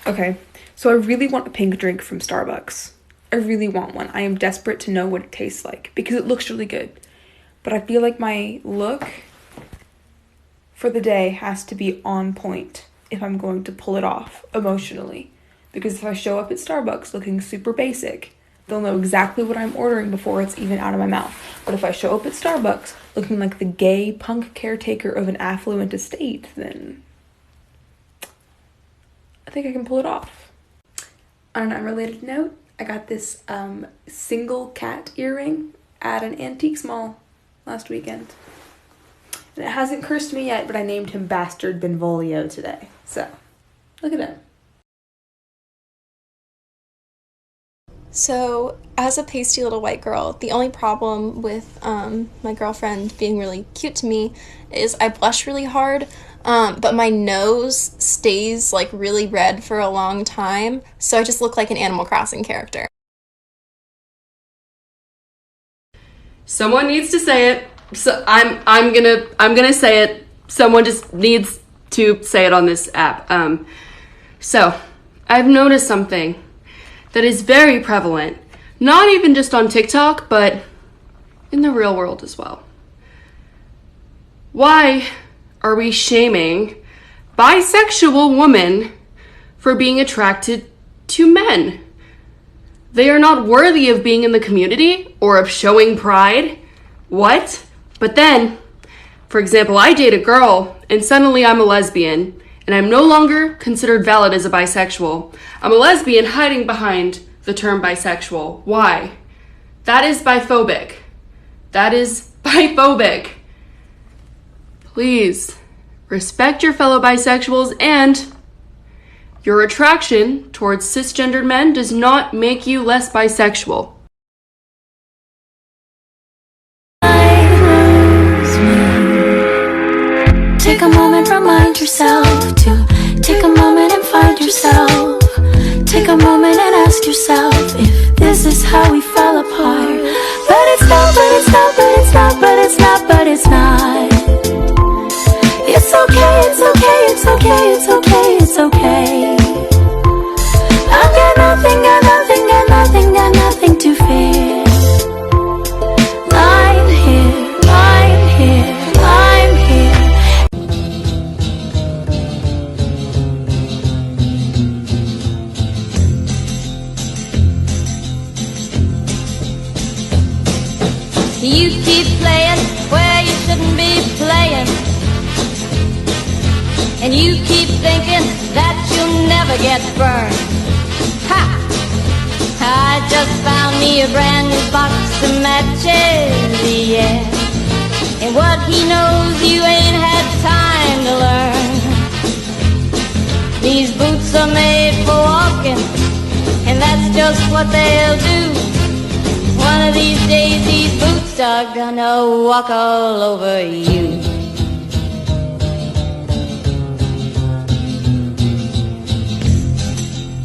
Okay, so I really want a pink drink from Starbucks. I really want one. I am desperate to know what it tastes like because it looks really good. But I feel like my look for the day has to be on point if I'm going to pull it off emotionally. Because if I show up at Starbucks looking super basic, they'll know exactly what I'm ordering before it's even out of my mouth. But if I show up at Starbucks looking like the gay punk caretaker of an affluent estate, then I think I can pull it off. On an unrelated note, I got this single cat earring at an antiques mall last weekend. And it hasn't cursed me yet, but I named him Bastard Benvolio today. So, look at him. So, as a pasty little white girl, the only problem with my girlfriend being really cute to me is I blush really hard, but my nose stays like really red for a long time, so I just look like an Animal Crossing character. Someone needs to say it. So I'm gonna say it. Someone just needs to say it on this app. So I've noticed something that is very prevalent, not even just on TikTok, but in the real world as well. Why are we shaming bisexual women for being attracted to men? They are not worthy of being in the community or of showing pride. What? But then, for example, I date a girl and suddenly I'm a lesbian and I'm no longer considered valid as a bisexual. I'm a lesbian hiding behind the term bisexual. Why? That is biphobic. That is biphobic. Please respect your fellow bisexuals, and your attraction towards cisgendered men does not make you less bisexual. Take a moment, remind yourself to take a moment and find yourself. Take a moment and ask yourself if this is how we fell apart. But it's not, but it's not, but it's not, but it's not, but it's not. It's okay, it's okay, it's okay, it's okay, it's okay. I've got nothing, got nothing, got nothing, got nothing to fear. I'm here, I'm here, I'm here. You keep playing where you shouldn't be playing, and you keep thinking that you'll never get burned. Ha! I just found me a brand new box of matches, yeah. And what he knows you ain't had time to learn. These boots are made for walking, and that's just what they'll do. One of these days these boots are gonna walk all over you.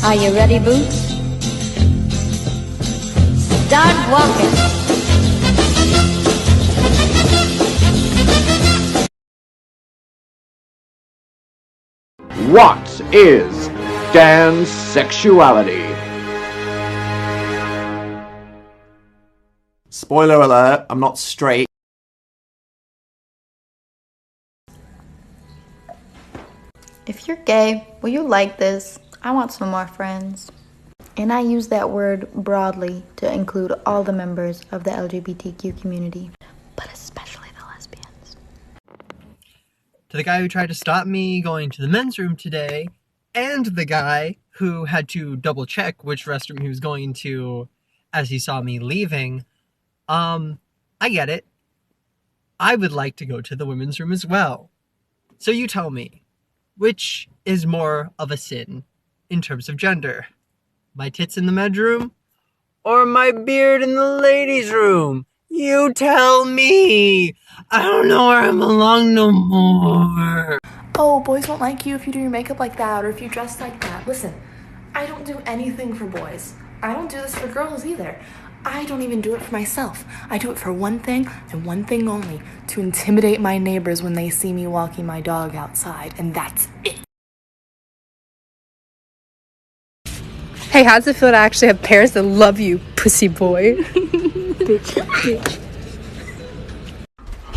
Are you ready, Boots? Start walking. What is Dan's sexuality? Spoiler alert, I'm not straight. If you're gay, will you like this? I want some more friends. And I use that word broadly to include all the members of the LGBTQ community, but especially the lesbians. To the guy who tried to stop me going to the men's room today, and the guy who had to double check which restroom he was going to as he saw me leaving, I get it. I would like to go to the women's room as well. So you tell me, which is more of a sin in terms of gender? My tits in the men's room or my beard in the ladies' room? You tell me. I don't know where I belong no more. Oh, boys won't like you if you do your makeup like that or if you dress like that. Listen, I don't do anything for boys. I don't do this for girls either. I don't even do it for myself. I do it for one thing and one thing only, to intimidate my neighbors when they see me walking my dog outside, and that's it. Hey, how's it feel to actually have parents that love you, pussy boy? Bitch.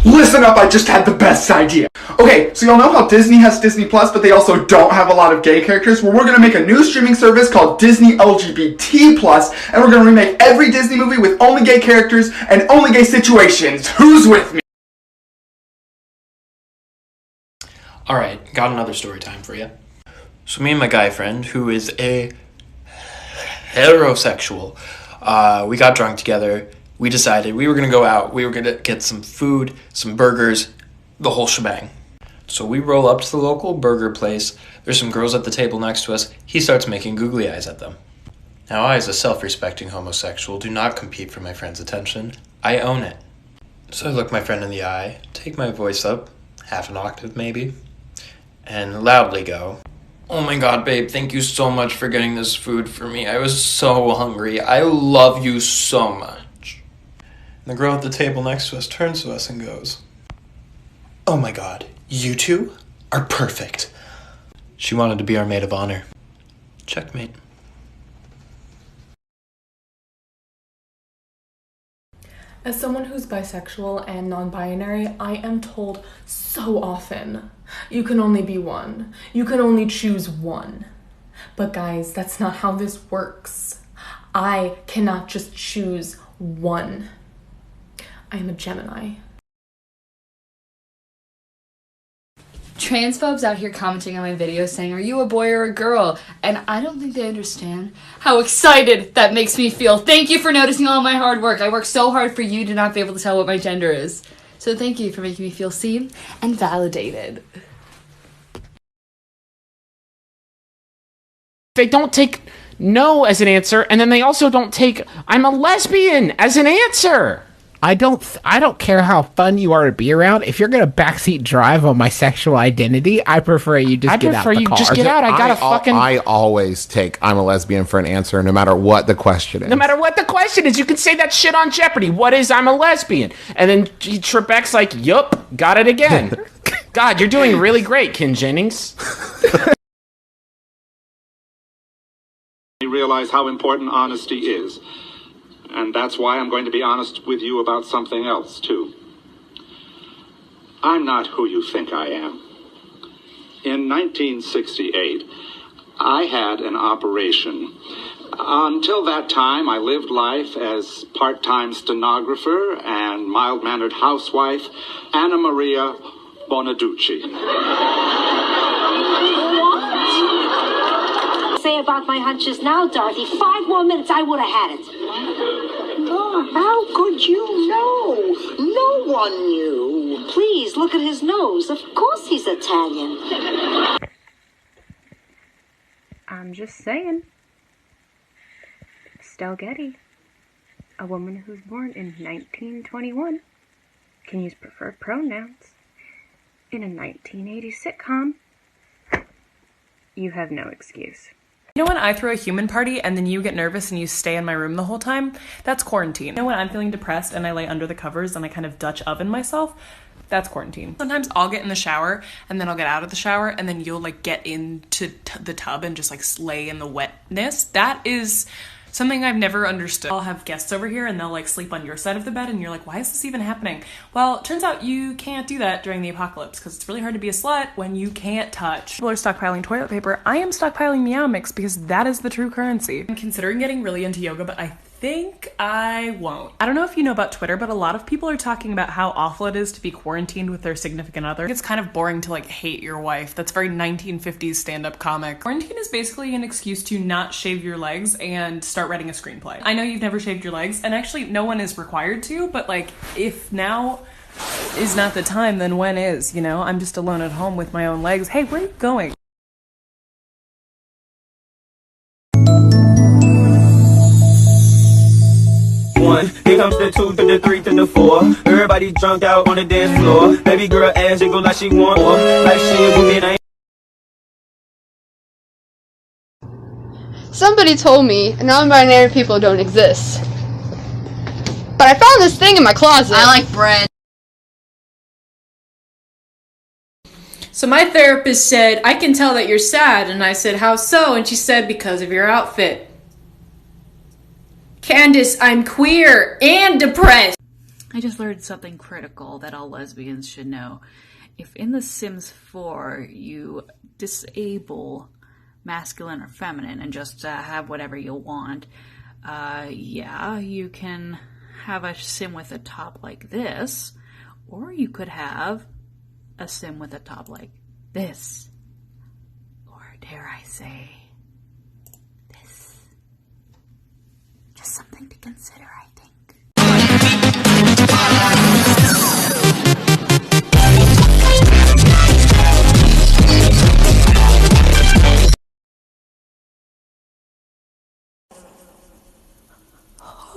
Listen up, I just had the best idea. Okay, so y'all know how Disney has Disney Plus, but they also don't have a lot of gay characters? Well, we're gonna make a new streaming service called Disney LGBT Plus, and we're gonna remake every Disney movie with only gay characters and only gay situations. Who's with me? Alright, got another story time for you. So me and my guy friend, who is a heterosexual, we got drunk together. We decided we were going to go out, we were going to get some food, some burgers, the whole shebang. So we roll up to the local burger place. There's some girls at the table next to us. He starts making googly eyes at them. Now I, as a self-respecting homosexual, do not compete for my friend's attention. I own it. So I look my friend in the eye, take my voice up, half an octave maybe, and loudly go, "Oh my god, babe, thank you so much for getting this food for me. I was so hungry. I love you so much." And the girl at the table next to us turns to us and goes, "Oh my god, you two are perfect." She wanted to be our maid of honor. Checkmate. As someone who's bisexual and non-binary, I am told so often, you can only be one. You can only choose one. But guys, that's not how this works. I cannot just choose one. I am a Gemini. Transphobes out here commenting on my videos saying, "Are you a boy or a girl?" And I don't think they understand how excited that makes me feel. Thank you for noticing all my hard work. I work so hard for you to not be able to tell what my gender is. So thank you for making me feel seen and validated. They don't take no as an answer, and then they also don't take "I'm a lesbian" as an answer. I don't care how fun you are to be around. If you're gonna backseat drive on my sexual identity, I prefer you just get out the car. Just get out. I always take "I'm a lesbian" for an answer, no matter what the question is. No matter what the question is, you can say that shit on Jeopardy. What is "I'm a lesbian"? And then Trebek's like, "Yup, got it again." God, you're doing really great, Ken Jennings. Realize how important honesty is. And that's why I'm going to be honest with you about something else, too. I'm not who you think I am. In 1968, I had an operation. Until that time, I lived life as part-time stenographer and mild-mannered housewife, Anna Maria Bonaducci. Say about my hunches now, Dorothy. 5 more minutes, I would have had it. Oh, how could you know? No one knew. Please, look at his nose. Of course he's Italian. I'm just saying. Estelle Getty, a woman who was born in 1921, can use preferred pronouns. In a 1980 sitcom, you have no excuse. You know when I throw a human party and then you get nervous and you stay in my room the whole time? That's quarantine. You know when I'm feeling depressed and I lay under the covers and I kind of Dutch oven myself? That's quarantine. Sometimes I'll get in the shower and then I'll get out of the shower and then you'll like get into the tub and just like lay in the wetness. That is something I've never understood. I'll have guests over here and they'll like sleep on your side of the bed and you're like, why is this even happening? Well, it turns out you can't do that during the apocalypse because it's really hard to be a slut when you can't touch. People are stockpiling toilet paper. I am stockpiling Meow Mix because that is the true currency. I'm considering getting really into yoga, but I think I won't. I don't know if you know about Twitter, but a lot of people are talking about how awful it is to be quarantined with their significant other. It's kind of boring to like hate your wife. That's very 1950s stand-up comic. Quarantine is basically an excuse to not shave your legs and start writing a screenplay. I know you've never shaved your legs, and actually no one is required to, but like if now is not the time, then when is, you know? I'm just alone at home with my own legs. Hey, where are you going? One, here comes the 2 to the 3 to the 4. Everybody drunk out on the dance floor. Baby girl ass jiggle like she want more. Like shit, women ain't. Somebody told me non-binary people don't exist. But I found this thing in my closet. I like bread. So my therapist said, "I can tell that you're sad." And I said, "How so?" And she said, "Because of your outfit." Candace, I'm queer and depressed. I just learned something critical that all lesbians should know. If in The Sims 4 you disable masculine or feminine and just have whatever you want, yeah, you can have a sim with a top like this, or you could have a sim with a top like this, or dare I say, this. Just something to consider, I think.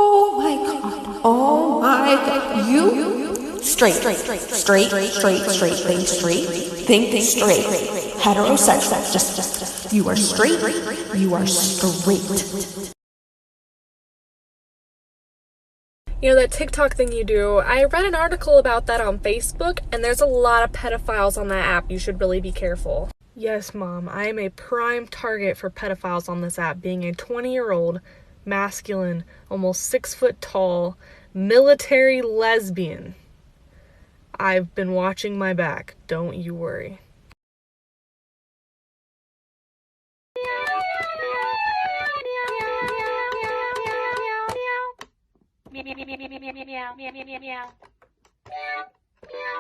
Oh my god. Oh my god. You? Straight. Think straight. Heterosexual. Just. You are straight. You are straight. You know, that TikTok thing you do, I read an article about that on Facebook, and there's a lot of pedophiles on that app. You should really be careful. Yes, Mom, I am a prime target for pedophiles on this app, being a 20-year-old, masculine, almost 6 foot tall, military lesbian. I've been watching my back, don't you worry. Meow, meow, meow, meow, meow, meow, meow, meow, meow, meow. Meow, meow.